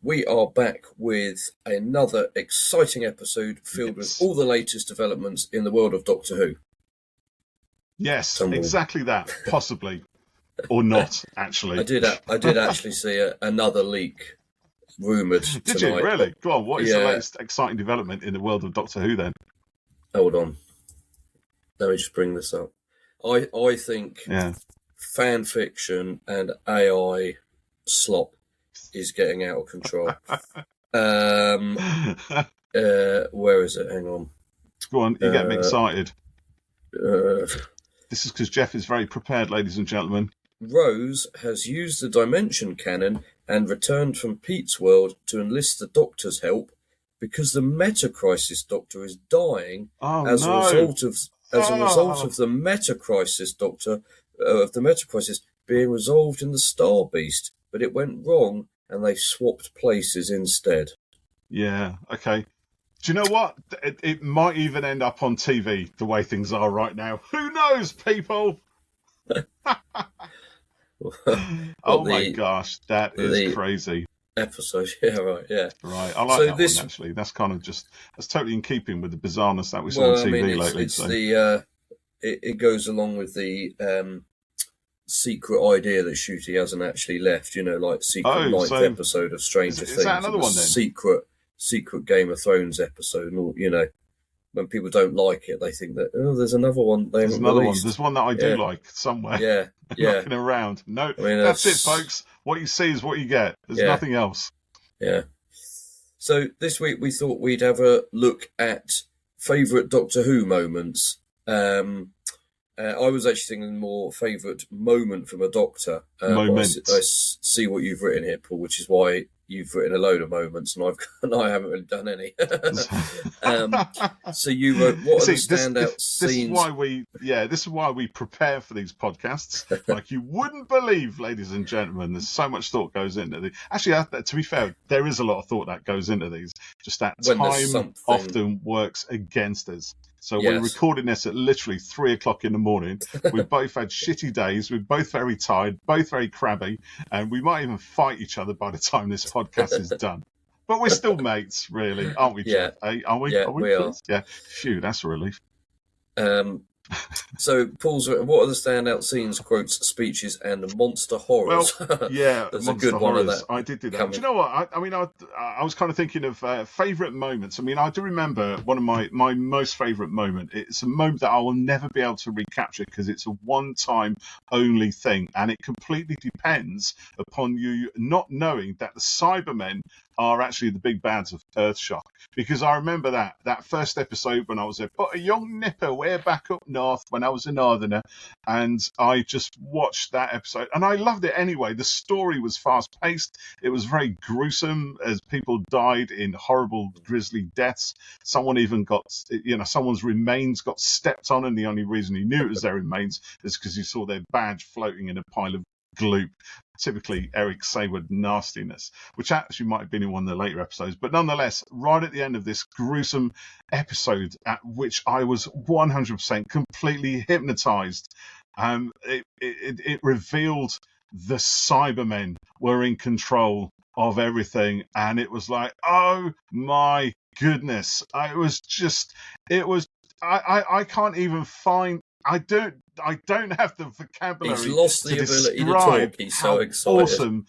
we are back with another exciting episode filled with all the latest developments in the world of Doctor Who. Yes, exactly that. Possibly. Or not, actually. I did actually see another leak rumoured tonight. Did you? Really? Go on, what is the latest exciting development in the world of Doctor Who then? Hold on. Let me just bring this up. I think fan fiction and AI slop is getting out of control. Where is it? Hang on. Go on, you get me excited. This is because Jeff is very prepared, ladies and gentlemen. Rose has used the Dimension Cannon and returned from Pete's world to enlist the Doctor's help because the Meta-Crisis Doctor is dying as a result of the Meta-Crisis Doctor of the Meta-Crisis being resolved in the Star Beast, but it went wrong and they swapped places instead. Yeah, okay. Do you know what? It might even end up on TV the way things are right now. Who knows, people? My gosh, that is crazy. Episode, yeah. Right, I like that one, actually. That's kind of that's totally in keeping with the bizarreness that we saw on TV lately. It goes along with the secret idea that Ncuti hasn't actually left, like secret ninth episode of Stranger Things. Is that another one then? Secret Game of Thrones episode, when people don't like it, they think that, there's another one. There's another one. There's one that I do like somewhere. Yeah. Knocking around. No, that's it, folks. What you see is what you get. There's nothing else. Yeah. So this week we thought we'd have a look at favourite Doctor Who moments. I was actually thinking more favourite moment from a Doctor. Moment. I see what you've written here, Paul, which is why you've written a load of moments, and I haven't really done any. So you wrote, what are the standout scenes? This is why we prepare for these podcasts. Like you wouldn't believe, ladies and gentlemen, there's so much thought goes into these. Actually, to be fair, there is a lot of thought that goes into these. Just that time often works against us. So we're recording this at literally 3:00 in the morning. We've both had shitty days. We're both very tired, both very crabby, and we might even fight each other by the time this podcast is done. But we're still mates, really, aren't we, Jeff? Hey, are we? Yeah, we are. Yeah. Phew, that's a relief. So Paul's written, what are the standout scenes, quotes, speeches, and monster horrors? Well, yeah, there's a good horrors. One of that. I did do that. Do you know what? I was kind of thinking of favourite moments. I mean, I do remember one of my most favourite moment. It's a moment that I will never be able to recapture because it's a one-time only thing, and it completely depends upon you not knowing that the Cybermen are actually the big bads of Earthshock. Because I remember that first episode when I was there, but a young nipper way back up north when I was a northerner, and I just watched that episode and I loved it anyway. The story was fast paced. It was very gruesome as people died in horrible, grisly deaths. Someone even got, someone's remains got stepped on, and the only reason he knew it was their remains is because he saw their badge floating in a pile of gloop. Typically Eric Sayward nastiness, which actually might have been in one of the later episodes, but nonetheless, right at the end of this gruesome episode, at which I was 100% completely hypnotized, it revealed the Cybermen were in control of everything, and it was like, oh my goodness, I can't even find. I don't have the vocabulary. He's lost the ability to talk. He's so excited. Awesome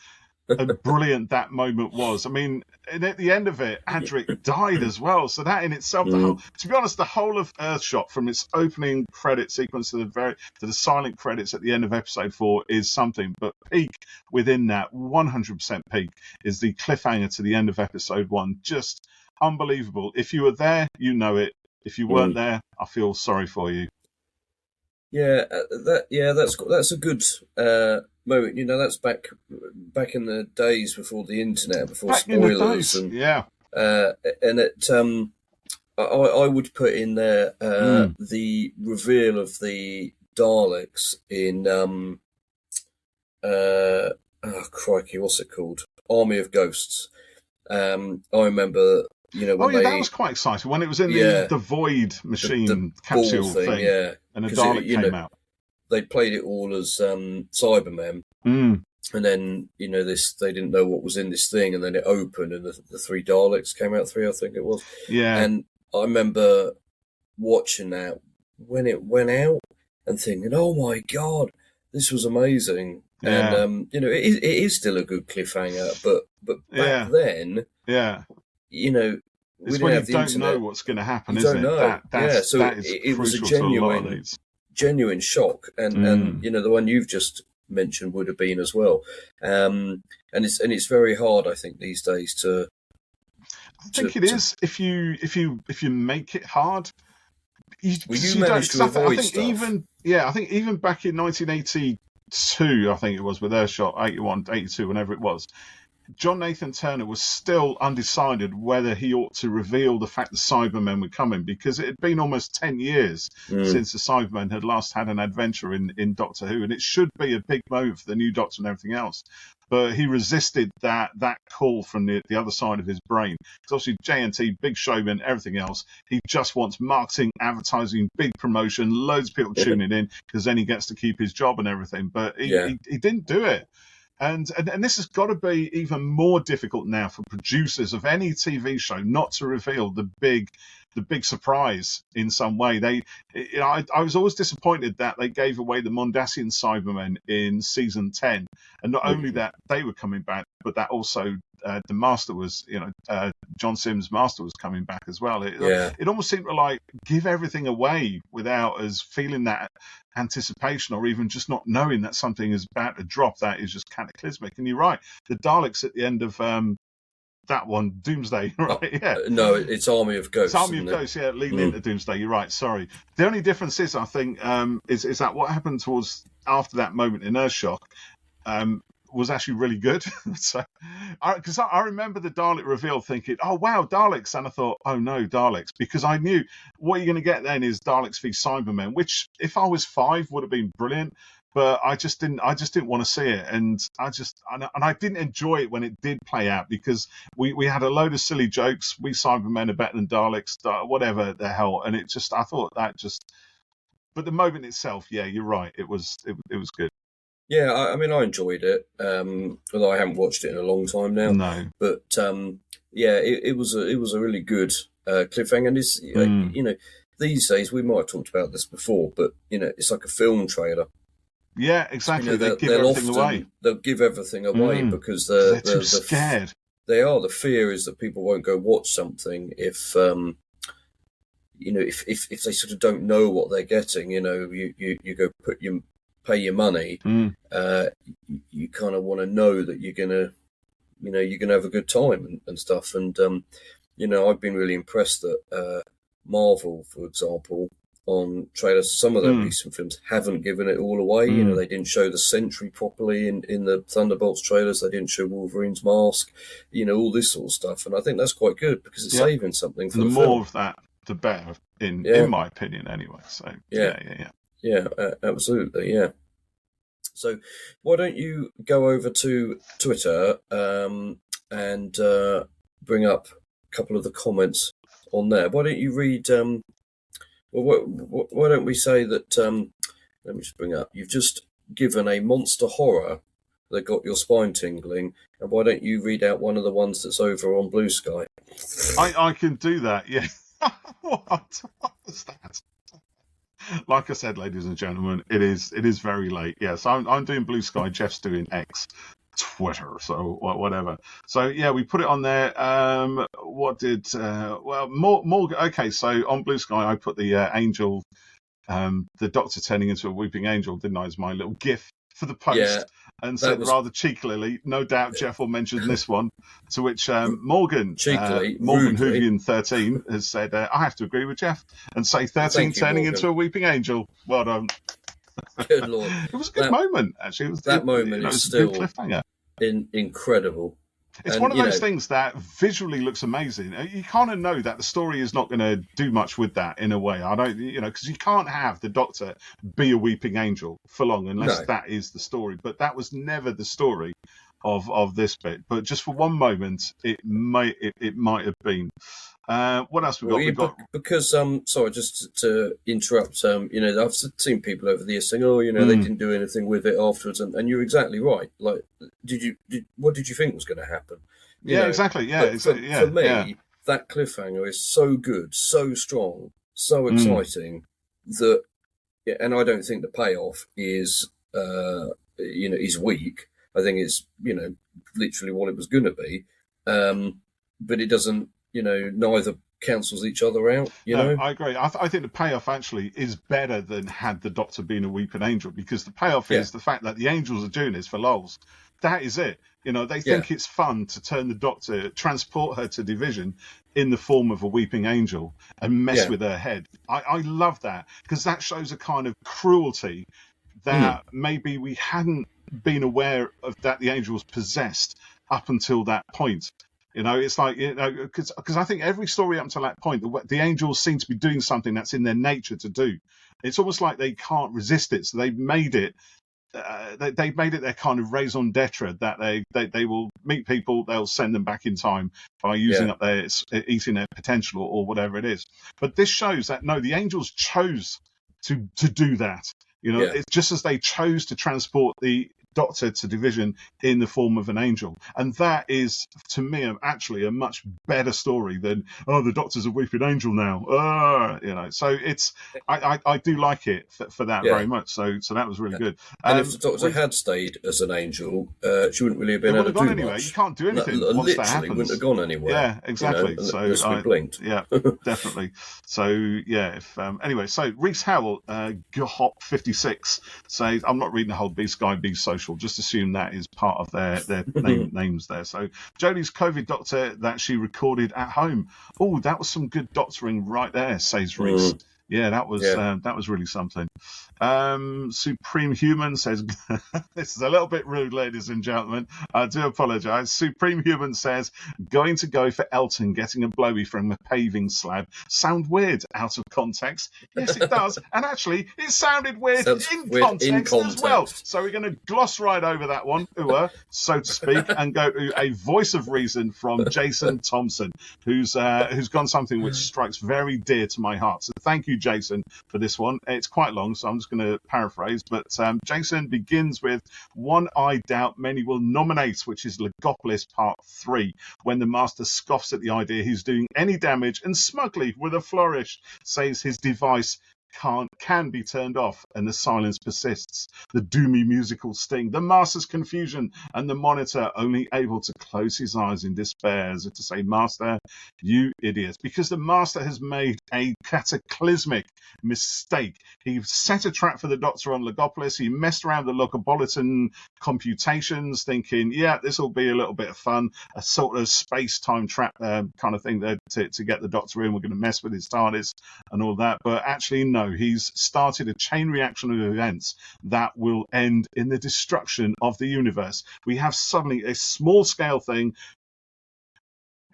and brilliant that moment was. I mean, and at the end of it, Adric died as well. So that in itself, to be honest, the whole of Earthshock, from its opening credit sequence to the silent credits at the end of episode 4, is something. But peak within that, 100% peak, is the cliffhanger to the end of episode 1. Just unbelievable. If you were there, you know it. If you weren't there, I feel sorry for you. Yeah, that's a good moment. That's back in the days before the internet, before spoilers, and and it. I would put in there the reveal of the Daleks in crikey, what's it called? Army of Ghosts. I remember. That was quite exciting when it was in the Void machine the capsule thing, and a Dalek came out. They played it all as Cybermen, And then, they didn't know what was in this thing, and then it opened, and the three Daleks came out, I think it was. Yeah. And I remember watching that when it went out and thinking, oh my God, this was amazing. Yeah. And, it is still a good cliffhanger, but back then, it's when you don't know what's going to happen, you isn't don't know. That so it was a genuine shock, and the one you've just mentioned would have been as well. And it's very hard, I think, these days to. I think it is if you make it hard. You managed to avoid stuff. I think even back in 1982, I think it was with Earthshock, 81, 82, whenever it was, John Nathan Turner was still undecided whether he ought to reveal the fact the Cybermen were coming, because it had been almost 10 years since the Cybermen had last had an adventure in Doctor Who, and it should be a big moment for the new Doctor and everything else. But he resisted that call from the other side of his brain. Because obviously JNT, big showman, everything else, he just wants marketing, advertising, big promotion, loads of people tuning in, because then he gets to keep his job and everything. But he didn't do it. And this has got to be even more difficult now for producers of any TV show not to reveal the big surprise in some way. I was always disappointed that they gave away the Mondasian Cybermen in season 10, and not only that they were coming back, but that also the Master was, John Sims' Master was coming back as well. It almost seemed to like give everything away without us feeling that anticipation, or even just not knowing that something is about to drop that is just cataclysmic. And you're right, the Daleks at the end of that one, Doomsday, right? No, it's Army of Ghosts. It's Army of Ghosts, leading into Doomsday. You're right. Sorry. The only difference is, I think, is that what happened towards after that moment in Earthshock was actually really good. So, because I remember the Dalek reveal, thinking, "Oh wow, Daleks," and I thought, "Oh no, Daleks," because I knew what you're going to get then is Daleks v Cybermen, which, if I was 5, would have been brilliant. But I just didn't want to see it, and I didn't enjoy it when it did play out, because we had a load of silly jokes. We Cybermen are better than Daleks, whatever the hell, and I thought that just. But the moment itself, you're right. It was good. Yeah, I mean, I enjoyed it, although I haven't watched it in a long time now. No, but it was a really good cliffhanger. And it's these days, we might have talked about this before, but it's like a film trailer. Yeah, exactly. They give everything away. They'll give everything away because they're too scared. They are. The fear is that people won't go watch something if if they sort of don't know what they're getting. You go pay your money. You kind of want to know that you're gonna have a good time and stuff. And I've been really impressed that Marvel, for example, on trailers, some of their recent films haven't given it all away. They didn't show the Sentry properly in the Thunderbolts trailers. They didn't show Wolverine's mask. All this sort of stuff, and I think that's quite good because it's saving something for the more film. of that, the better, in my opinion, anyway. So yeah, absolutely, yeah. So why don't you go over to Twitter and bring up a couple of the comments on there? Why don't you read? Why don't we say that? Let me just bring up. You've just given a monster horror that got your spine tingling, and why don't you read out one of the ones that's over on Blue Sky? I can do that. Yeah. What was that? Like I said, ladies and gentlemen, it is very late. Yes, I'm doing Blue Sky. Jeff's doing X. Twitter, so whatever. So we put it on there. What did more? Okay, so on Blue Sky, I put the angel, the Doctor turning into a weeping angel, didn't I? As my little GIF for the post, and said rather cheekily, no doubt Jeff will mention this one. To which Morgan Hoovian 13 has said, I have to agree with Jeff and say 13 turning into a weeping angel. Well done. Good Lord. It was a good moment, actually. That moment is still a cliffhanger. Incredible. It's one of those things that visually looks amazing. You kind of know that the story is not going to do much with that in a way. I don't, because you can't have the Doctor be a weeping angel for long unless that is the story. But that was never the story of this bit. But just for one moment, it might have been. What else we got? We've got because sorry, just to interrupt. I've seen people over the years saying, "Oh, they didn't do anything with it afterwards," and you're exactly right. Like, what did you think was going to happen? Exactly. Yeah, for me, that cliffhanger is so good, so strong, so exciting that, and I don't think the payoff is, is weak. I think it's, literally what it was going to be, but it doesn't, neither cancels each other out. I agree. I think the payoff actually is better than had the Doctor been a weeping angel, because the payoff is the fact that the angels are doing this for lols. That is it. They think it's fun to turn the Doctor, transport her to Division in the form of a weeping angel and mess with her head. I love that, because that shows a kind of cruelty that maybe we hadn't been aware of, that the angel was possessed up until that point. It's like, because I think every story up until that point, the angels seem to be doing something that's in their nature to do. It's almost like they can't resist it, so they've made it. They've made it their kind of raison d'etre, that they will meet people, they'll send them back in time by using up eating their potential or whatever it is. But this shows that no, the angels chose to do that. It's just as they chose to transport the Doctor to Division in the form of an angel, and that is, to me, actually a much better story than, oh, the Doctor's a weeping angel now. So it's I do like it for that very much. So that was really good. And if the Doctor had stayed as an angel, she wouldn't really have been able to do much. Anywhere. You can't do anything once that happens. Wouldn't have gone anywhere. Yeah, exactly. So I blinked. Yeah, definitely. So if anyway, so Reese Howell, Gahop 56 says, I'm not reading the whole Sky Beast social. Just assume that is part of their names there. So Jodie's COVID Doctor that she recorded at home. Oh, that was some good doctoring right there, says Reese. Yeah, that was really something. Supreme Human says, this is a little bit rude, ladies and gentlemen. I do apologise. Supreme Human says, going to go for Elton getting a blowy from a paving slab. Sound weird out of context? Yes, it does. And actually, it sounded weird in context as well. So we're going to gloss right over that one, so to speak, and go to a voice of reason from Jason Thompson, who's gone something which strikes very dear to my heart. So thank you, Jason, for this one. It's quite long, so I'm just going to paraphrase, but Jason begins with, one I doubt many will nominate, which is Legopolis Part 3, when the Master scoffs at the idea he's doing any damage and smugly, with a flourish, says his device can be turned off, and the silence persists. The doomy musical sting, the Master's confusion, and the Monitor only able to close his eyes in despair, as if to say, Master, you idiot. Because the Master has made a cataclysmic mistake. He set a trap for the Doctor on Legopolis. He messed around the Logopolitan computations, thinking, this will be a little bit of fun, a sort of space-time trap kind of thing there to get the Doctor in. We're going to mess with his TARDIS and all that. But actually, no, he's started a chain reaction of events that will end in the destruction of the universe. We have suddenly a small-scale thing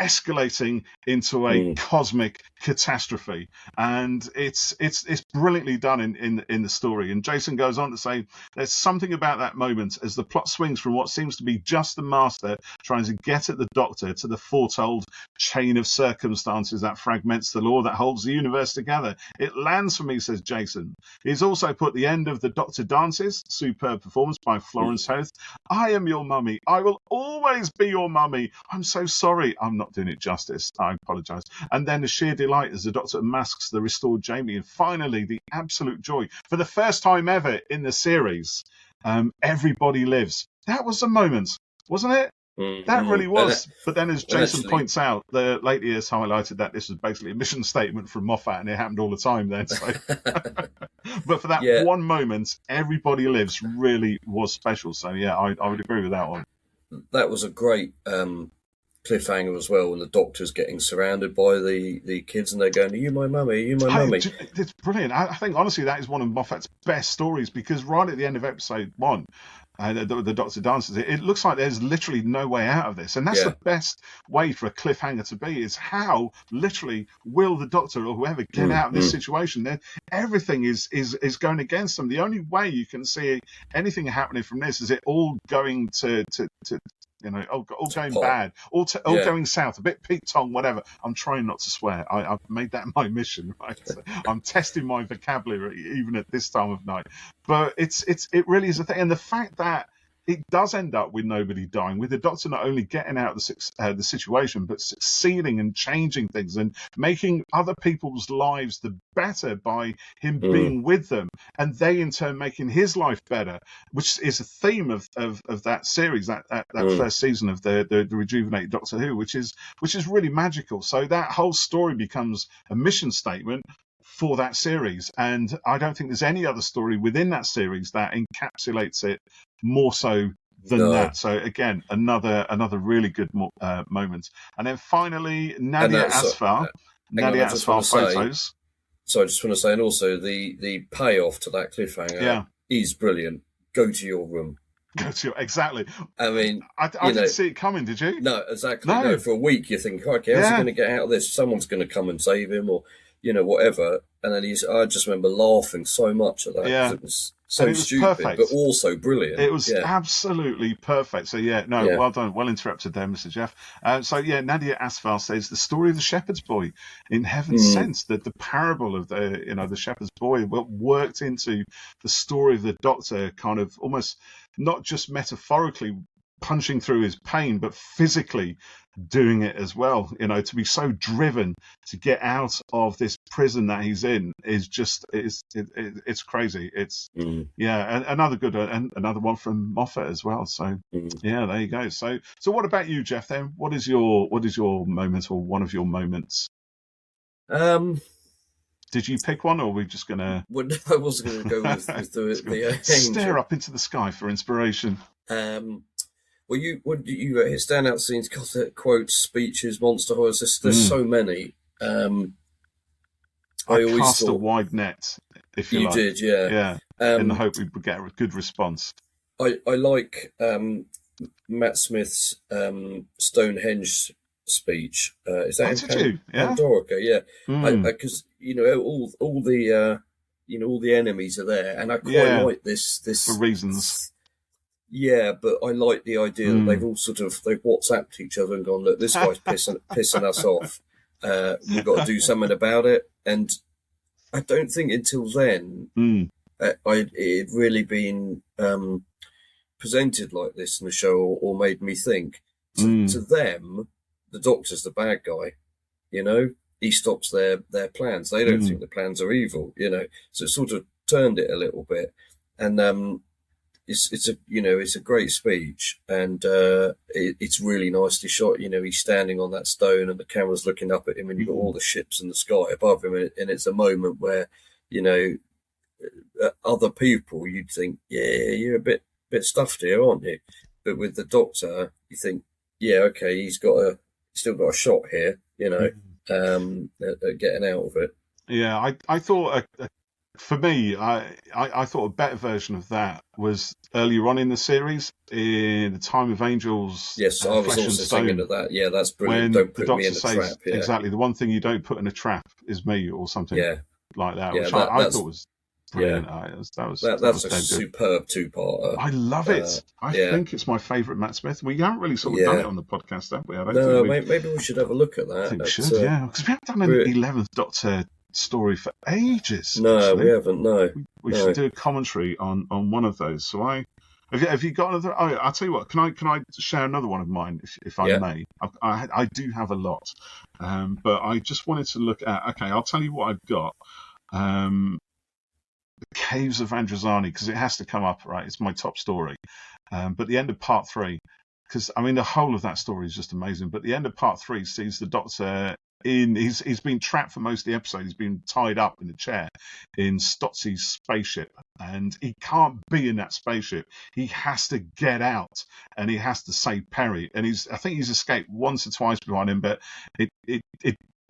escalating into a cosmic catastrophe, and it's brilliantly done in the story. And Jason goes on to say, there's something about that moment as the plot swings from what seems to be just the Master trying to get at the Doctor to the foretold chain of circumstances that fragments the law that holds the universe together. It lands for me, says Jason. He's also put the end of the Doctor dances, superb performance by Florence Hoth. I am your mummy. I will always be your mummy. I'm so sorry. I'm not doing it justice. I apologise. And then the sheer delight as the Doctor unmasks the restored Jamie, and finally the absolute joy for the first time ever in the series. Everybody lives. That was a moment, wasn't it? That really was. But then, as Jason points out, the later years highlighted that this was basically a mission statement from Moffat, and it happened all the time then. So. But for that one moment, everybody lives really was special. So I would agree with that one. That was a great cliffhanger as well, when the Doctor's getting surrounded by the kids and they're going, are you my mummy? Are you my mummy? It's brilliant. I think, honestly, that is one of Moffat's best stories, because right at the end of episode 1, the Doctor dances, it looks like there's literally no way out of this. And that's the best way for a cliffhanger to be, is how literally will the Doctor or whoever get out of this situation. Everything is going against them. The only way you can see anything happening from this is it all going to all going pop. bad, all going south, a bit Pete Tong, whatever. I'm trying not to swear. I've made that my mission, right? So I'm testing my vocabulary even at this time of night. But it really is a thing, and the fact that it does end up with nobody dying, with the Doctor not only getting out of the situation, but succeeding and changing things and making other people's lives the better by him being with them, and they in turn making his life better, which is a theme of that series, that first season of the rejuvenated Doctor Who, which is really magical. So that whole story becomes a mission statement for that series, and I don't think there's any other story within that series that encapsulates it more so than that. So again, another really good moment. And then finally, Nadia Asfar photos. So I just want to say, and also the payoff to that cliffhanger is brilliant. Go to your room. Exactly. I mean, I didn't see it coming. Did you? No, exactly. No, for a week you think, okay, how's he going to get out of this? Someone's going to come and save him, or whatever. And then I just remember laughing so much at that. Yeah. It was so stupid, perfect, but also brilliant. It was absolutely perfect. So well done. Well interrupted there, Mr. Jeff. Nadia Asfar says the story of the shepherd's boy in Heaven's Sense, that the parable of the shepherd's boy worked into the story of the Doctor, kind of almost not just metaphorically punching through his pain, but physically doing it as well. To be so driven to get out of this prison that he's in is just it's crazy. It's and another good and another one from Moffat as well. So there you go. So what about you, Jeff? Then what is your moment, or one of your moments? Did you pick one, or are we just gonna? Well, I was going to go with the stare up into the sky for inspiration. Well, you standout scenes, quotes, speeches, monster horrors. There's so many. I always cast thought a wide net, if you like. did, yeah. In the hope we would get a good response. I like Matt Smith's Stonehenge speech. Is that in Pandorica? Yeah, because all the enemies are there, and I quite like this for reasons. Yeah, but I like the idea that they've all they've WhatsApped each other and gone, look, this guy's pissing us off. We've got to do something about it. And I don't think until then it really been presented like this in the show, or made me think. To them, the Doctor's the bad guy. He stops their plans. They don't think the plans are evil. So it sort of turned it a little bit, and it's a great speech, and it's really nicely shot. He's standing on that stone, and the camera's looking up at him, and you've got all the ships in the sky above him, and it's a moment where other people you'd think, you're a bit stuffed here, aren't you? But with the Doctor, you think, okay, he's still got a shot here, at getting out of it. Yeah, I thought for me, I thought a better version of that was earlier on in the series, in the Time of Angels. Yes, I was also thinking of that. Yeah, that's brilliant. When don't put me in a trap. Yeah. Exactly, the one thing you don't put in a trap is me, or something like that, which I thought was brilliant. That's a superb two-parter. I love it. I think it's my favourite Matt Smith. We haven't really sort of done it on the podcast, have we? Maybe we should have a look at that. I think we should, because we haven't done an 11th Doctor story for ages. No, actually. We haven't. No, we should do a commentary on one of those. So have you got another? Oh, I'll tell you what. Can I share another one of mine, if I may? I do have a lot, but I just wanted to look at. Okay, I'll tell you what I've got. The Caves of Androzani, because it has to come up, right? It's my top story. But the end of part 3, because the whole of that story is just amazing. But the end of part 3 sees the Doctor. He's been trapped for most of the episode. He's been tied up in a chair in Stotzi's spaceship, and he can't be in that spaceship. He has to get out, and he has to save Perry. And I think he's escaped once or twice behind him, but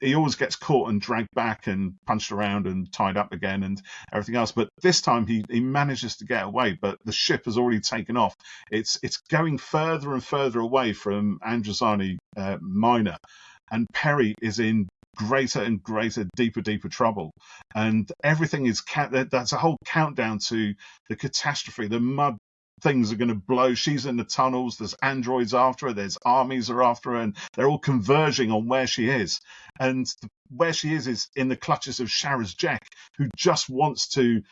he always gets caught and dragged back and punched around and tied up again and everything else. But this time he manages to get away, but the ship has already taken off. It's going further and further away from Androzani Minor. And Perry is in greater and greater, deeper trouble. And everything is that's a whole countdown to the catastrophe, the mud things are going to blow. She's in the tunnels. There's androids after her. There's armies are after her, and they're all converging on where she is. And where she is in the clutches of Sharaz Jek, who just wants to,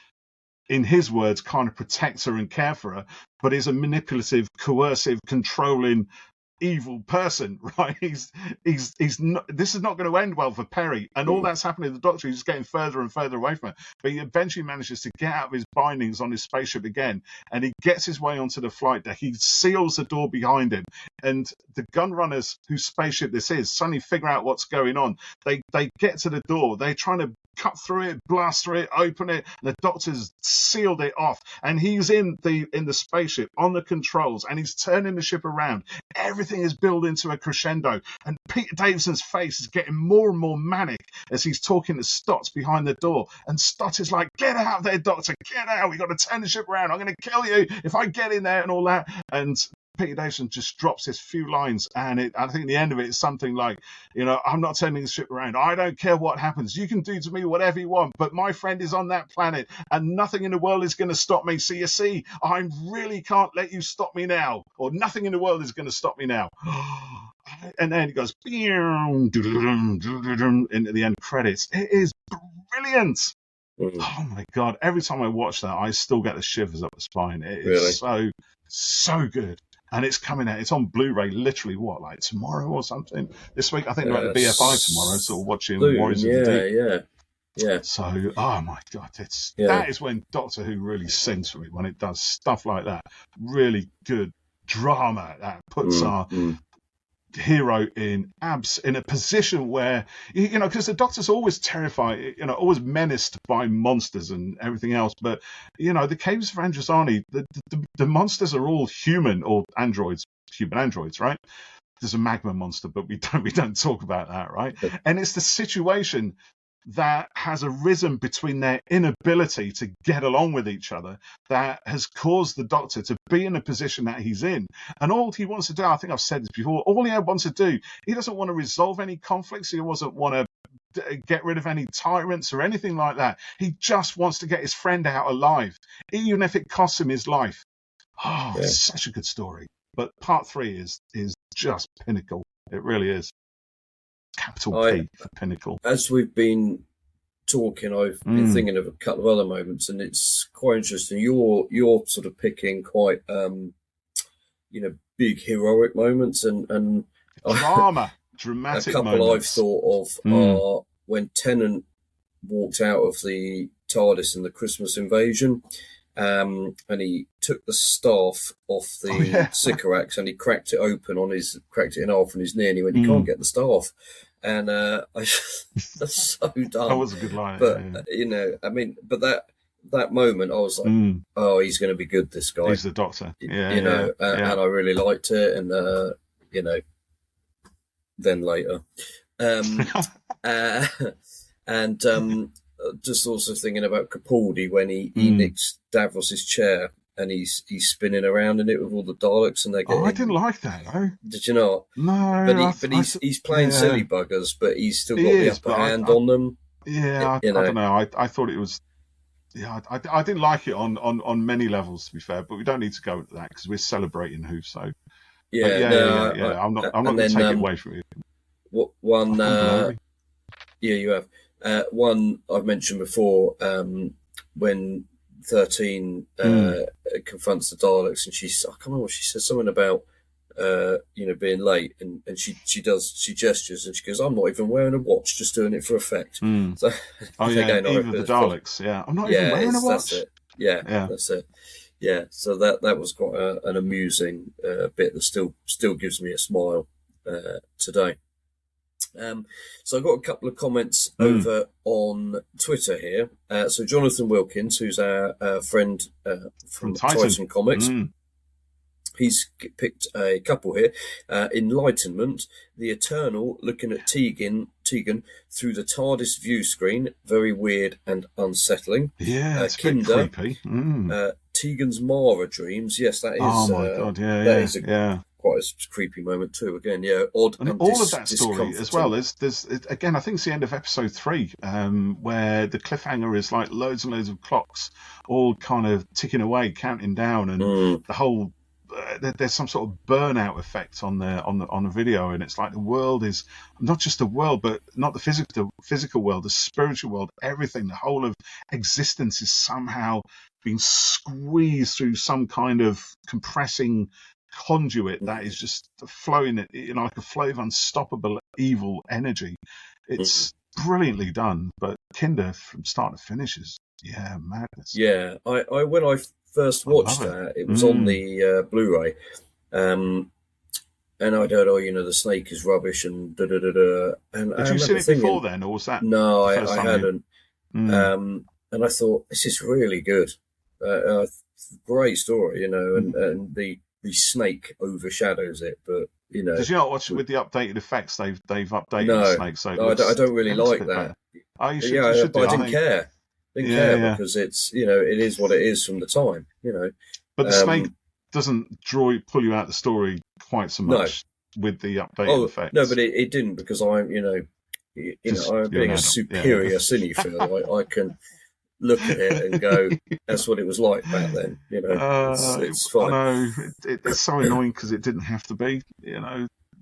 in his words, kind of protect her and care for her, but is a manipulative, coercive, controlling, evil person, right? He's not, this is not going to end well for Perry, and all that's happening. The Doctor is getting further and further away from it, but he eventually manages to get out of his bindings on his spaceship again, and he gets his way onto the flight deck. He seals the door behind him, and the gun runners whose spaceship this is suddenly figure out what's going on. They get to the door. They're trying to cut through it, blast through it, open it. The Doctor's sealed it off, and he's in the spaceship on the controls, and he's turning the ship around. Everything is building to a crescendo, and Peter Davison's face is getting more and more manic as he's talking to Stotts behind the door. And Stott is like, "Get out there, Doctor! Get out! We got to turn the ship around. I'm going to kill you if I get in there," and all that. And Peter Davison just drops this few lines, and I think the end of it is something like, "I'm not turning the ship around. I don't care what happens. You can do to me whatever you want, but my friend is on that planet, and nothing in the world is going to stop me. So you see, I really can't let you stop me now, or nothing in the world is going to stop me now." And then it goes into the end credits. It is brilliant. Oh my God! Every time I watch that, I still get the shivers up the spine. It is so good. And it's coming out. It's on Blu-ray literally, like tomorrow or something? This week, I think they're at the BFI tomorrow, sort of watching Warriors of the Deep. Yeah. So, oh my God, that is when Doctor Who really sings for me, when it does stuff like that. Really good drama that puts our hero in a position where, because the Doctor's always terrified, always menaced by monsters and everything else. But, the Caves of Androzani, the monsters are all human or androids, human androids, right? There's a magma monster, but we don't talk about that, right? And it's the situation that has arisen between their inability to get along with each other that has caused the Doctor to be in the position that he's in. And all he wants to do, I think I've said this before, all he wants to do, he doesn't want to resolve any conflicts. He doesn't want to get rid of any tyrants or anything like that. He just wants to get his friend out alive, even if it costs him his life. It's such a good story. But part 3 is just pinnacle. It really is. Capital P for pinnacle. As we've been talking, I've been thinking of a couple of other moments, and it's quite interesting. You're sort of picking quite big heroic moments, and dramatic. A couple moments. I've thought of are when Tennant walked out of the TARDIS in the Christmas Invasion. And he took the staff off the Sycorax and he cracked it in half on his knee, and he went, "You can't get the staff." And that's so dumb. That was a good line. But but that moment I was like, "Oh, he's going to be good, this guy. He's the Doctor." And I really liked it. And then later, just also thinking about Capaldi when he nicks Davros's chair and he's spinning around in it with all the Daleks, and they're getting... I didn't like that, though. Did you not? No. But he's playing silly buggers, but he's still got the upper hand on them. Yeah, I don't know. I thought it was... Yeah, I didn't like it on many levels, to be fair, but we don't need to go to that because we're celebrating Who, so... Yeah. I'm not going to take it away from you. You have. One I've mentioned before, when 13 confronts the Daleks, and I can't remember what she says, something about being late, and she gestures and she goes, "I'm not even wearing a watch, just doing it for effect." So even the Daleks, I'm not even wearing a watch. That's it. That's it. Yeah, so that was quite an amusing bit that still gives me a smile today. So I've got a couple of comments over on Twitter here. So Jonathan Wilkins, who's our friend from Titan Comics, he's picked a couple here. Enlightenment, the Eternal looking at Tegan through the TARDIS view screen, very weird and unsettling. Yeah, it's a bit creepy. Tegan's Mara dreams. Yes, that is. Oh my God! Yeah, that is quite a creepy moment too. Again, yeah, odd and all of that story as well. discomforting. There's again, I think it's the end of episode 3, where the cliffhanger is like loads and loads of clocks, all kind of ticking away, counting down, and the whole. There's some sort of burnout effect on the video, and it's like the world is not just the world, but not the physical world, the spiritual world, everything. The whole of existence is somehow being squeezed through some kind of compressing conduit that is just flowing, like a flow of unstoppable evil energy. It's brilliantly done, but Kinder from start to finish is madness. Yeah, I when I first watched that, it was on the Blu-ray, and I'd heard, the snake is rubbish and da da da da. And had you seen it before then, or was that? No, I hadn't. And I thought, this is really good. Great story, and the snake overshadows it, but Did you not watch it with the updated effects? They've updated the snake, so I don't really like that. Oh, you should but I didn't care. Because it's it is what it is from the time, But the snake doesn't pull you out of the story quite so much with the updated effects. No, but it didn't, because I'm I'm being a superior cinephile. I can look at it and go, that's what it was like back then. It's fine. I know it's so annoying because it didn't have to be.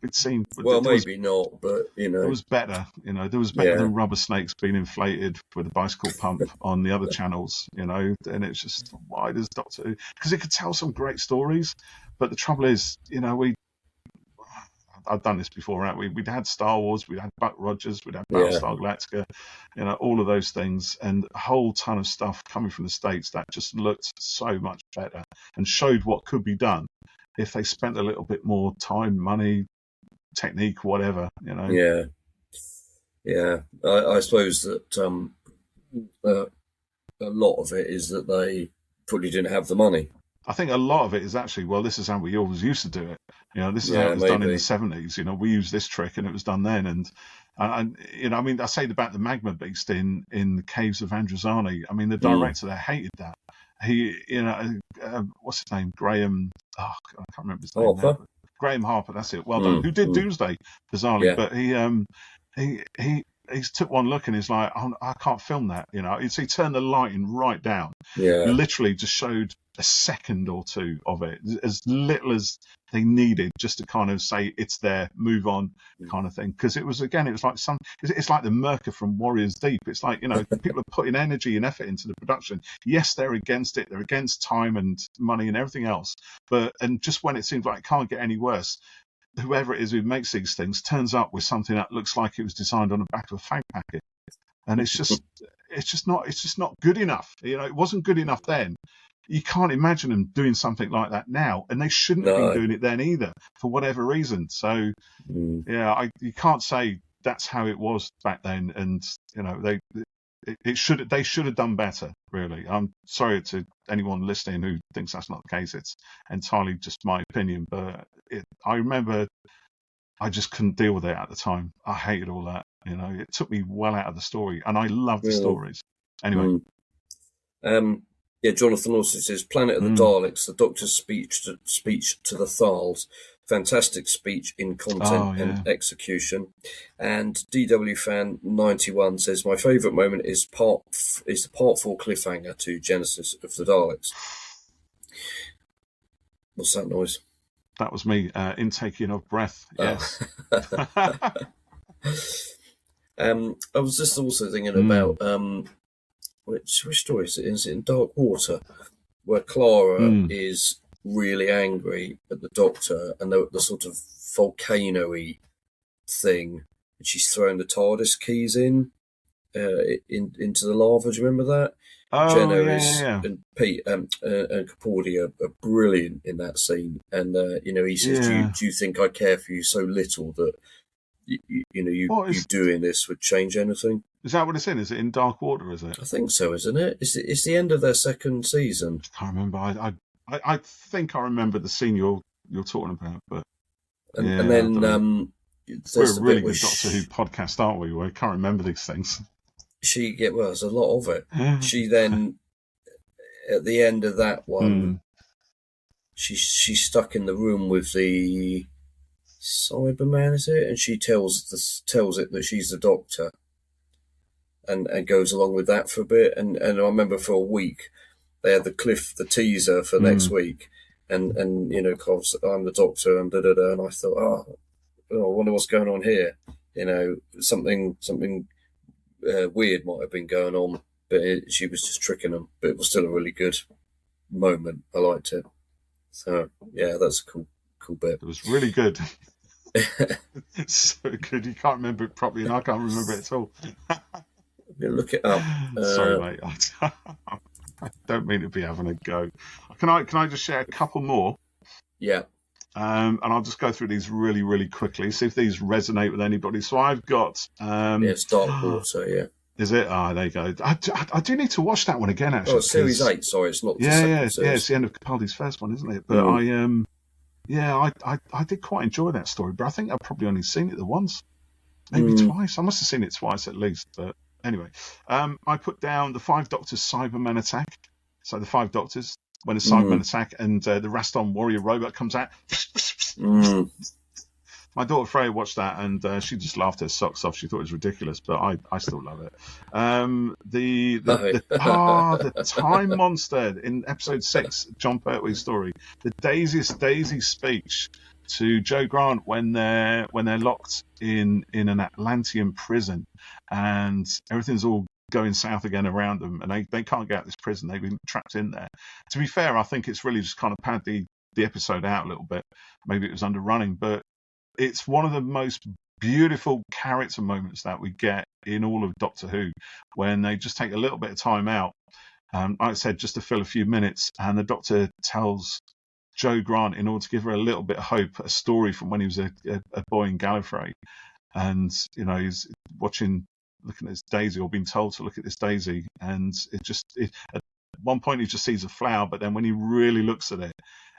It seemed maybe not, but it was better. There was better than rubber snakes being inflated with a bicycle pump on the other channels. And it's just, why does Doctor Who? Because it could tell some great stories, but the trouble is, I've done this before, right? We'd had Star Wars, we'd had Buck Rogers, we'd had Battlestar Galactica, all of those things, and a whole ton of stuff coming from the States that just looked so much better and showed what could be done if they spent a little bit more time, money, technique, whatever, Yeah. I suppose that a lot of it is that they probably didn't have the money. I think a lot of it is actually, this is how we always used to do it. This is how it was done in the 70s. We used this trick and it was done then. And I say about the magma beast in the caves of Androzani. I mean, the director there hated that. He, what's his name? Graham. I can't remember his name now. Graham Harper. That's it. Well done. Who did Doomsday, bizarrely, but he took one look and he's like, I can't film that. He turned the lighting right down. Literally just showed a second or two of it, as little as they needed, just to kind of say it's there, move on, kind of thing. Because it was like it's like the Merca from Warriors Deep. It's like, people are putting energy and effort into the production. Yes, they're against it. They're against time and money and everything else. And just when it seems like it can't get any worse, whoever it is who makes these things turns up with something that looks like it was designed on the back of a fag packet, and it's just not good enough. It wasn't good enough then. You can't imagine them doing something like that now, and they shouldn't have been doing it then either, for whatever reason. So, you can't say that's how it was back then, and they should have done better. Really, I'm sorry to anyone listening who thinks that's not the case. It's entirely just my opinion, but I remember I just couldn't deal with it at the time. I hated all that. It took me well out of the story, and I love the stories. Anyway. Jonathan also says, Planet of the Daleks, the Doctor's speech to the Thals. Fantastic speech in content and execution. And DW Fan 91 says, my favourite moment is the part 4 cliffhanger to Genesis of the Daleks. What's that noise? That was me intaking of breath. Yes. I was just also thinking about which story is it? Is it in Dark Water, where Clara is really angry at the Doctor and the sort of volcano-y thing, and she's throwing the TARDIS keys into the lava. Do you remember that? And Pete and Capaldi are brilliant in that scene. And he says, "Do you think I care for you so little that you doing this would change anything?" Is that what it's in? Is it in Dark Water? Is it? I think so, isn't it? It's the end of their second season. I can't remember. I think I remember the scene you're talking about, but and then we're a really good Doctor Who podcast, aren't we? I can't remember these things. There's a lot of it. She then, at the end of that one, she's stuck in the room with the Cyberman, is it? And she tells it that she's the Doctor, and goes along with that for a bit. And I remember for a week they had the teaser for next week, and cause I'm the Doctor and da da da, and I thought, I wonder what's going on here. Something weird might have been going on, but she was just tricking them. But it was still a really good moment. I liked it. So yeah, that's a cool bit. It was really good. So good. You can't remember it properly, and I can't remember it at all. Look it up. Sorry, mate. I don't mean to be having a go. Can I just share a couple more? Yeah. And I'll just go through these really, really quickly, see if these resonate with anybody. So I've got... it's Dark Water, yeah. Is it? There you go. I do need to watch that one again, actually. Oh, Series 8, sorry, it's not the second series. Yeah, it's the end of Capaldi's first one, isn't it? But I did quite enjoy that story, but I think I've probably only seen it the once. Maybe twice. I must have seen it twice at least, but anyway. I put down the 5 Doctors Cybermen attack. So the 5 Doctors, when a Cybermen attack and the Raston warrior robot comes out. My daughter Freya watched that and she just laughed her socks off. She thought it was ridiculous, but I still love it. The time monster in episode 6, John Pertwee's story. The daisiest Daisy speech to Joe Grant when they're locked in an Atlantean prison and everything's all going south again around them and they can't get out of this prison. They've been trapped in there. To be fair, I think it's really just kind of padded the episode out a little bit. Maybe it was underrunning, but it's one of the most beautiful character moments that we get in all of Doctor Who when they just take a little bit of time out, like I said, just to fill a few minutes, and the Doctor tells Joe Grant, in order to give her a little bit of hope, a story from when he was a boy in Gallifrey, and he's looking at this daisy, or being told to look at this daisy, and at one point he just sees a flower, but then when he really looks at it,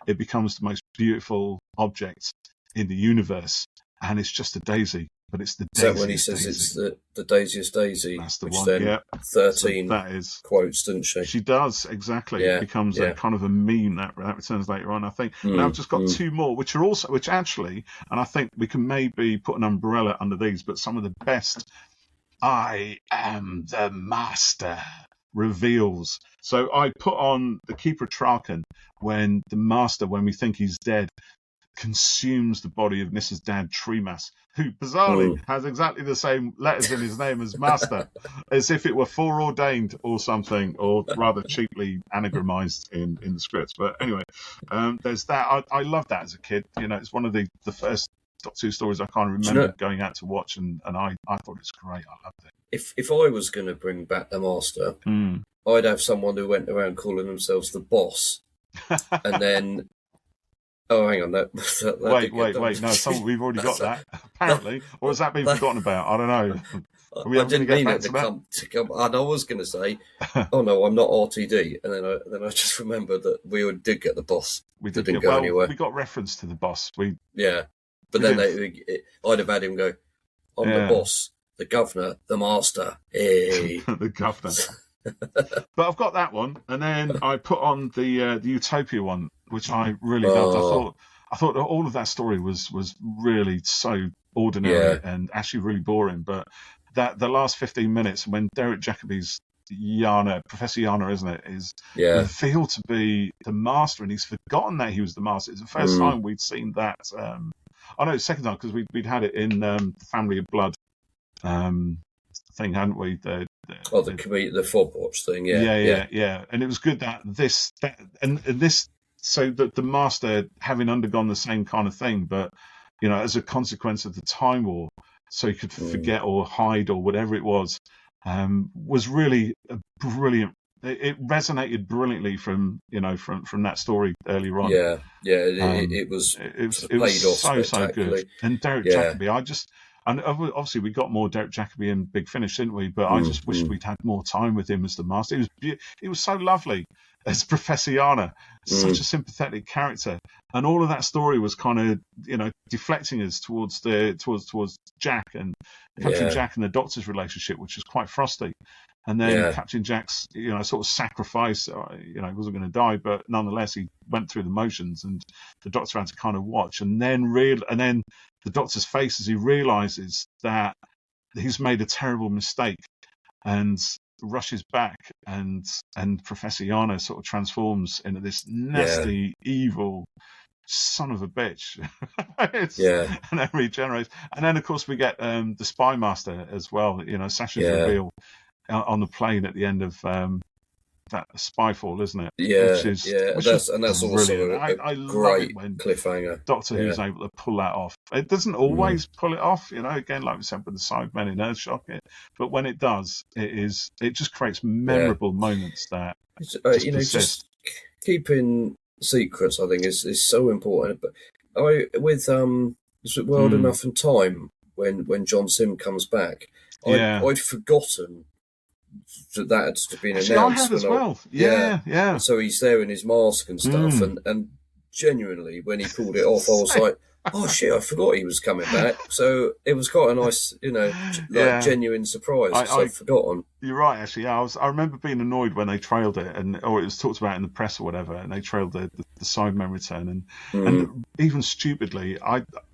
it becomes the most beautiful object in the universe, and it's just a daisy, but it's the daisiest. Is that when he says daisy? It's the daisiest daisy? That's the which one. Then yeah. 13 so that is quotes, didn't she? She does, exactly. Yeah. It becomes a kind of a meme that returns later on, I think. Now I've just got 2 more, which actually, and I think we can maybe put an umbrella under these, but some of the best I am the master reveals. So I put on the Keeper of Traken when the master, when we think he's dead, consumes the body of Mrs. Dad Tremas, who bizarrely has exactly the same letters in his name as Master, as if it were foreordained or something, or rather cheaply anagramized in the scripts. But anyway, there's that. I loved that as a kid. It's one of the first Doctor Who stories I can't remember going out to watch, and I thought it was great. I loved it. If I was going to bring back the Master, I'd have someone who went around calling themselves the Boss, and then... Oh, hang on. Wait. No, we've already got that, apparently. Or has that been forgotten about? I don't know. I didn't mean it to come. And I was going to say, oh, no, I'm not RTD. And then I just remembered that we did get the Boss. We didn't go anywhere. We got reference to the Boss. Yeah. But then I'd have had him go, I'm the Boss, the Governor, the Master. Hey. The Governor. But I've got that one, and then I put on the Utopia one, which I really loved. I thought all of that story was really so ordinary and actually really boring. But the last 15 minutes when Derek Jacobi's Professor Yana, isn't it, is revealed to be the Master, and he's forgotten that he was the Master. It's the first time we'd seen that. It's the second time, because we'd had it in the Family of Blood thing, hadn't we? The Fob Watch thing, yeah. And it was good that this so that the Master, having undergone the same kind of thing, but as a consequence of the Time War, so he could forget or hide or whatever it was really a brilliant. It resonated brilliantly from that story earlier on. It was so good. And Derek Jacobi, And obviously we got more Derek Jacobi in Big Finish, didn't we? But I just wished we'd had more time with him as the Master. He was so lovely as Professor Yana, such a sympathetic character, and all of that story was kind of, you know, deflecting us towards Jack and Captain Jack and the Doctor's relationship, which was quite frosty. And then Captain Jack's, you know, sort of sacrifice, you know, he wasn't going to die, but nonetheless, he went through the motions, and the Doctor had to kind of watch. And then the Doctor's face as he realizes that he's made a terrible mistake and rushes back, and Professor Yana sort of transforms into this nasty, evil son of a bitch. And then regenerates. And then, of course, we get the Spy Master as well, you know, Sasha's reveal on the plane at the end of that Spyfall, isn't it? That's also a great cliffhanger. Doctor Who's able to pull that off. It doesn't always pull it off, you know. Again, like we said with the Cybermen in Earthshock, but when it does, it just creates memorable moments that just keeping secrets. I think is so important. But with World Enough and Time, when John Sim comes back, I'd forgotten that had to be announced. I had as well. Yeah. So he's there in his mask and stuff, and genuinely, when he pulled it off, I was like, "Oh shit! I forgot he was coming back." So it was quite a nice, you know, genuine surprise. I'd forgotten. You're right, actually. Yeah, I remember being annoyed when they trailed it, or it was talked about in the press or whatever, and they trailed the Cybermen return, and even stupidly,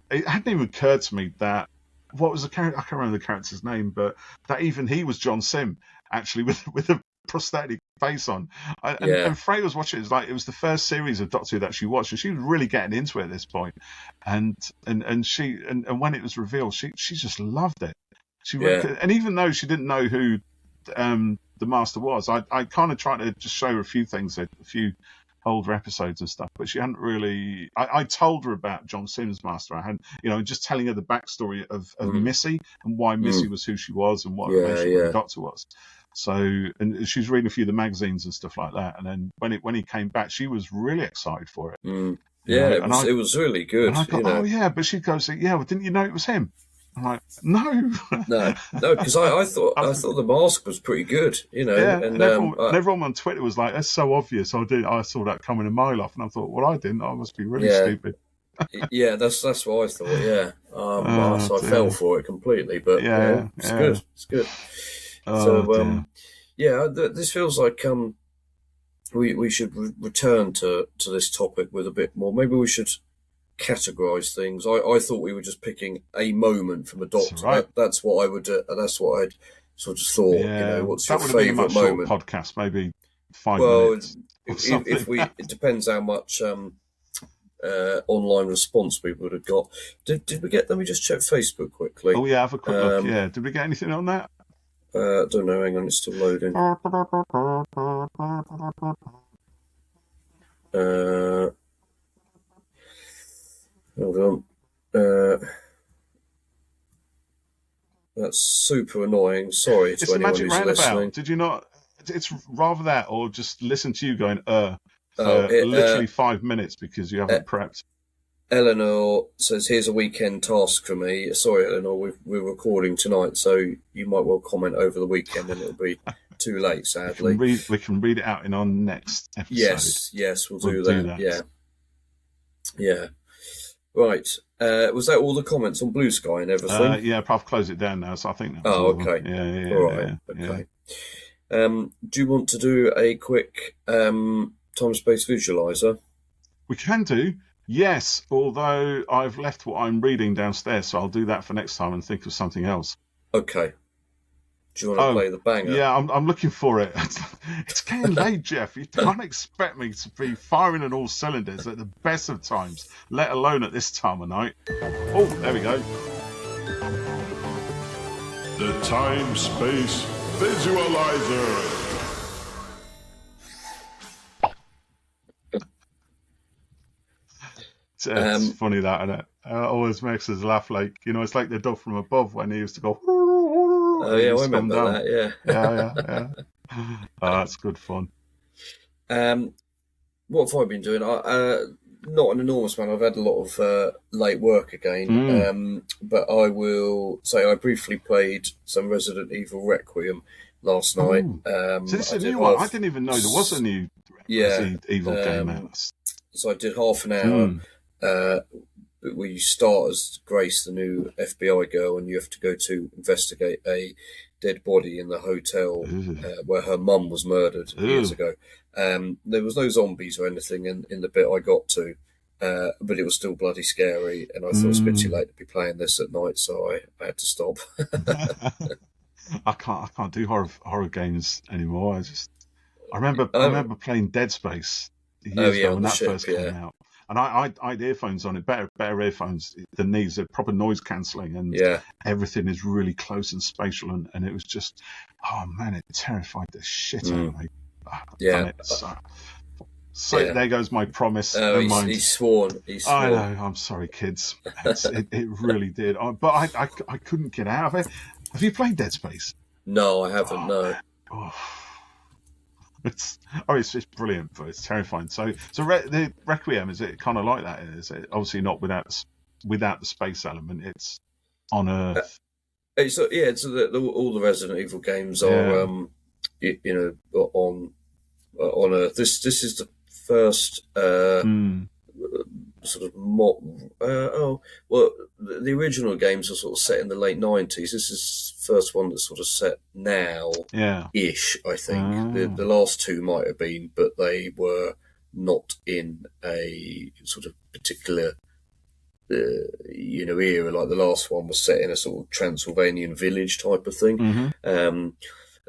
it hadn't even occurred to me that. What was the character? I can't remember the character's name, but that even he was John Sim, actually, with a prosthetic face on. And Freya was watching it. It was the first series of Doctor Who that she watched, and she was really getting into it at this point. And when it was revealed, she just loved it. And even though she didn't know who the Master was, I kind of tried to just show her a few things, a few older episodes and stuff, but she hadn't really. I told her about John Sim's Master. I hadn't, you know, just telling her the backstory of Missy and why Missy was who she was and what the Doctor was. So, and she was reading a few of the magazines and stuff like that. And then when he came back, she was really excited for it. It was really good. And I got, oh yeah, but she goes, yeah, well, didn't you know it was him? I'm like, no, because I thought the mask was pretty good, you know. Yeah, and everyone on Twitter was like, "That's so obvious." I saw that coming a mile off, and I thought, "Well, I didn't. I must be really stupid." That's what I thought. Yeah, so I fell for it completely, but it's good. It's good. This feels like we should return to this topic with a bit more. Maybe we should categorize things. I thought we were just picking a moment from a Doctor. Right. That's what I would. That's what I'd sort of thought. You know, what's your favourite moment? Podcast, maybe 5 minutes. If it depends how much online response we would have got. Did we get? Let me just check Facebook quickly. Oh yeah, have a quick look. Yeah, did we get anything on that? Don't know. Hang on, it's still loading. Hold on. That's super annoying. Sorry to anyone who's listening. Did you not? It's rather that, or just listen to you going literally 5 minutes because you haven't prepped. Eleanor says, "Here's a weekend task for me." Sorry, Eleanor, we're recording tonight, so you might well comment over the weekend, and it'll be too late, sadly. We can read it out in our next episode. Yes, we'll do that. Yeah. Right. Was that all the comments on Blue Sky and everything? Yeah, I've closed it down now, so I think that's all. Okay. Yeah. All right. Okay. Do you want to do a quick Time Space Visualiser? We can do. Yes, although I've left what I'm reading downstairs, so I'll do that for next time and think of something else. Okay. Do you want to play the banger? Yeah, I'm looking for it. It's getting late, Jeff. You can't expect me to be firing on all cylinders at the best of times, let alone at this time of night. Oh, there we go. The Time Space Visualiser. It's funny that, isn't it? It always makes us laugh. Like, you know, it's like the dog from above when he used to go. Oh yeah, I remember that. Yeah. That's good fun. What have I been doing? not an enormous one. I've had a lot of late work again, but I will say I briefly played some Resident Evil Requiem last night. So this is a new one. I didn't even know there was a new Resident Evil game out. So I did half an hour where you start as Grace, the new FBI girl, and you have to go to investigate a dead body in the hotel where her mum was murdered years ago. There was no zombies or anything in the bit I got to, but it was still bloody scary, and I thought it was a bit too late to be playing this at night, so I had to stop. I can't do horror games anymore. I remember playing Dead Space years ago when that first came out. And I had earphones on it, better earphones than these. They're proper noise cancelling, and everything is really close and spatial. And it was just, oh man, it terrified the shit out of me. So there goes my promise. He's sworn. I know. I'm sorry, kids. It really did. But I couldn't get out of it. Have you played Dead Space? No, I haven't. No. It's just brilliant, but it's terrifying. So the Requiem, is it kind of like that? Is it obviously not without the space element? It's on Earth. It's all the Resident Evil games are on Earth. This is the first sort of the original games are sort of set in the late 90s. This is the first one that's sort of set now-ish, I think. The last two might have been, but they were not in a sort of particular era. Like the last one was set in a sort of Transylvanian village type of thing.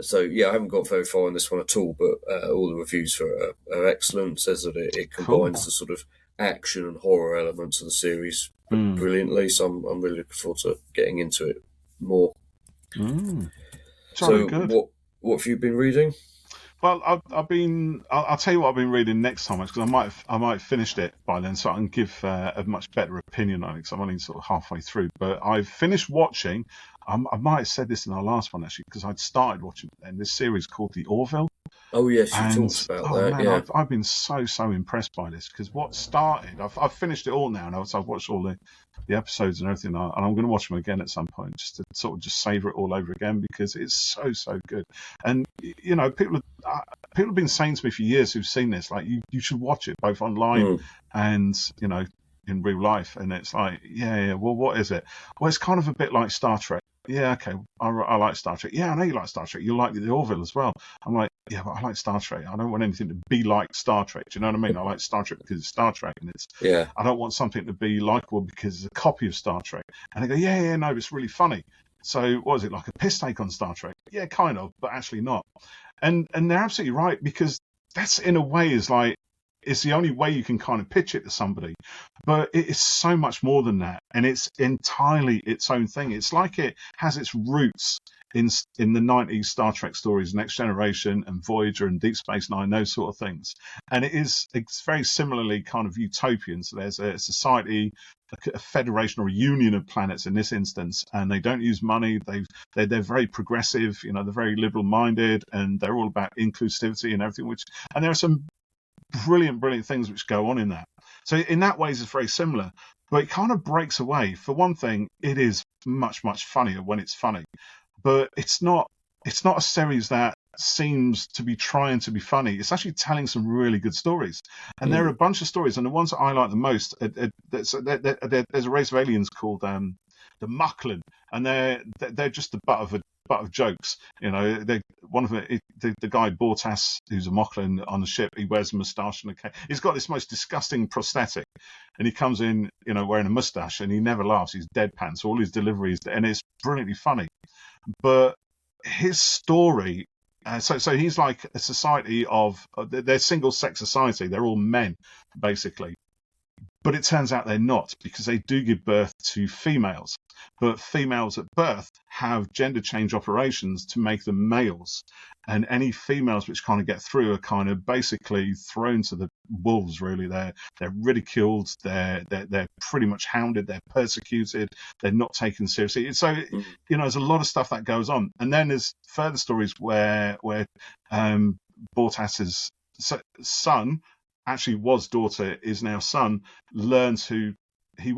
So I haven't got very far in this one at all, but all the reviews are excellent. It says that it combines the sort of action and horror elements of the series brilliantly, so I'm really looking forward to getting into it more. So good. What have you been reading? Well, I'll tell you what I've been reading next time, because I might have finished it by then, so I can give a much better opinion on it, because I'm only sort of halfway through. But I've finished watching. I might have said this in our last one actually, because I'd started watching this series called The Orville. Oh yes, you talked about that. Man, yeah, I've been so impressed by this, because what started, I've finished it all now. So I've watched all the episodes and everything, and I'm going to watch them again at some point, just to sort of just savor it all over again, because it's so good. And people have been saying to me for years who've seen this, like, you should watch it both online and in real life. And it's like, well, what is it? Well, it's kind of a bit like Star Trek. Yeah, okay, I like Star Trek. Yeah, I know you like Star Trek. You like the Orville as well. I'm like, yeah, but I like Star Trek. I don't want anything to be like Star Trek. Do you know what I mean? I like Star Trek because it's Star Trek, and I don't want something to be likeable because it's a copy of Star Trek. And they go, no, it's really funny. So what is it, like a piss take on Star Trek? Yeah, kind of, but actually not. And they're absolutely right, because that's, in a way, is like, it's the only way you can kind of pitch it to somebody. But it is so much more than that, and it's entirely its own thing. It's like it has its roots in the 90s Star Trek stories, Next Generation and Voyager and Deep Space Nine, those sort of things. And it's very similarly kind of utopian. So there's a society, a federation or a union of planets in this instance, and they don't use money. They're very progressive, they're very liberal minded, and they're all about inclusivity and everything, and there are some brilliant things which go on in that. So in that ways it's very similar, but it kind of breaks away. For one thing, it is much funnier when it's funny, but it's not a series that seems to be trying to be funny. It's actually telling some really good stories, and there are a bunch of stories, and the ones that I like the most, there's a race of aliens called the Mucklin, and they're just the butt of jokes. One of the guy Bortas, who's a Mocklin on the ship, he wears a moustache and a cane. He's got this most disgusting prosthetic, and he comes in, wearing a moustache, and he never laughs. He's deadpan, so all his deliveries, and it's brilliantly funny. But his story, so he's like a society of, they're single-sex society. They're all men, basically. But it turns out they're not, because they do give birth to females. But females at birth have gender change operations to make them males. And any females which kind of get through are kind of basically thrown to the wolves, really. They're ridiculed, they're pretty much hounded, they're persecuted, they're not taken seriously. So, there's a lot of stuff that goes on. And then there's further stories where Bortas's son actually was daughter, is now son, learns who he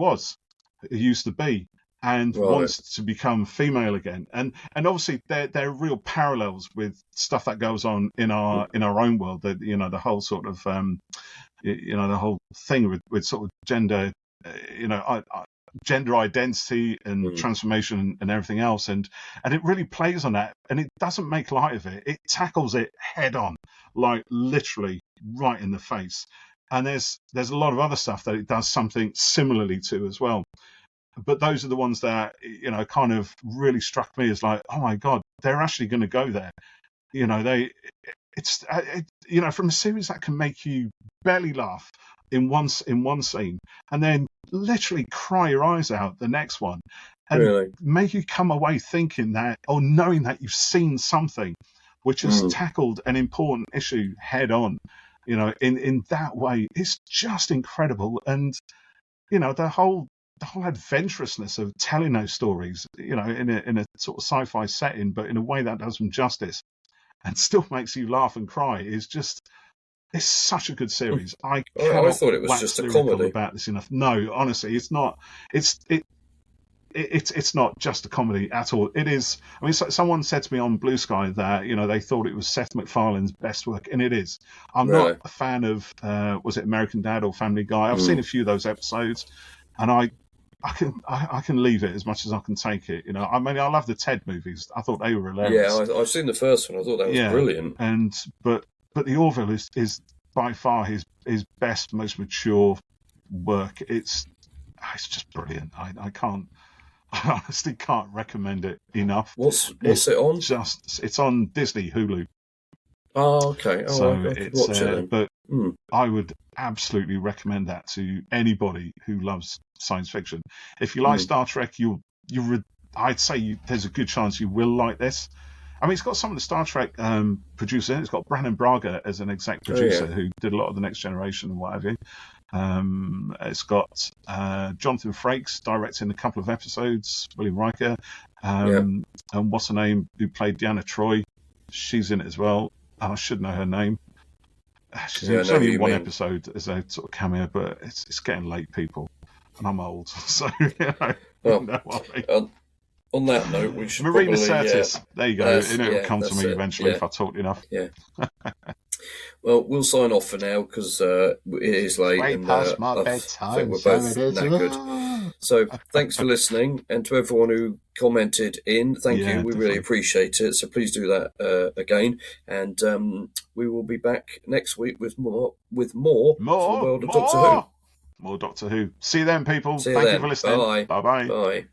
used to be, and wants to become female again. And obviously there are real parallels with stuff that goes on in our own world. That, you know, the whole sort of the whole thing with sort of gender, gender identity and transformation and everything else, and it really plays on that, and it doesn't make light of it. It tackles it head on, like literally right in the face. And there's a lot of other stuff that it does something similarly to as well. But those are the ones that, you know, kind of really struck me as like, oh my God, they're actually going to go there. You know, from a series that can make you belly laugh in one scene, and then literally cry your eyes out the next one, and make you come away thinking that, or knowing that you've seen something which has tackled an important issue head on, you know, in that way. It's just incredible. And, you know, the whole adventurousness of telling those stories, you know, in a sort of sci-fi setting, but in a way that does them justice and still makes you laugh and cry, is just, it's such a good series. I thought it was just a comedy about this enough. No, honestly, it's not. It's not just a comedy at all. It is. I mean, someone said to me on Blue Sky that, you know, they thought it was Seth MacFarlane's best work, and it is. I'm not a fan of was it American Dad or Family Guy? I've seen a few of those episodes, and I can leave it as much as I can take it. You know, I mean, I love the Ted movies. I thought they were hilarious. Yeah, I've seen the first one. I thought that was brilliant. And but the Orville is by far his best, most mature work. It's just brilliant. I honestly can't recommend it enough. What's it on? It's on Disney Hulu. Oh, okay. Oh, so I could watch it then. But I would absolutely recommend that to anybody who loves science fiction. If you like Star Trek, I'd say there's a good chance you will like this. I mean, it's got some of the Star Trek producers. It's got Brannon Braga as an exec producer who did a lot of the Next Generation and what have you. It's got Jonathan Frakes directing a couple of episodes, William Riker, and what's her name, who played Deanna Troi. She's in it as well. And I should know her name. She's only one episode as a sort of cameo, but it's getting late, people. And I'm old, so you know what I mean. On that note, we should Marina probably... Sirtis. There you go. It'll come to me eventually if I talk enough. Yeah. Well, we'll sign off for now because it is late. Way past my bedtime. I think we're both knackered. So thanks for listening. And to everyone who commented in, thank you. We definitely. really appreciate it. So please do that again. And we will be back next week with more from the world of Doctor Who. More Doctor Who. See you then, people. See you Thank then. you for listening. Bye. Bye-bye. Bye.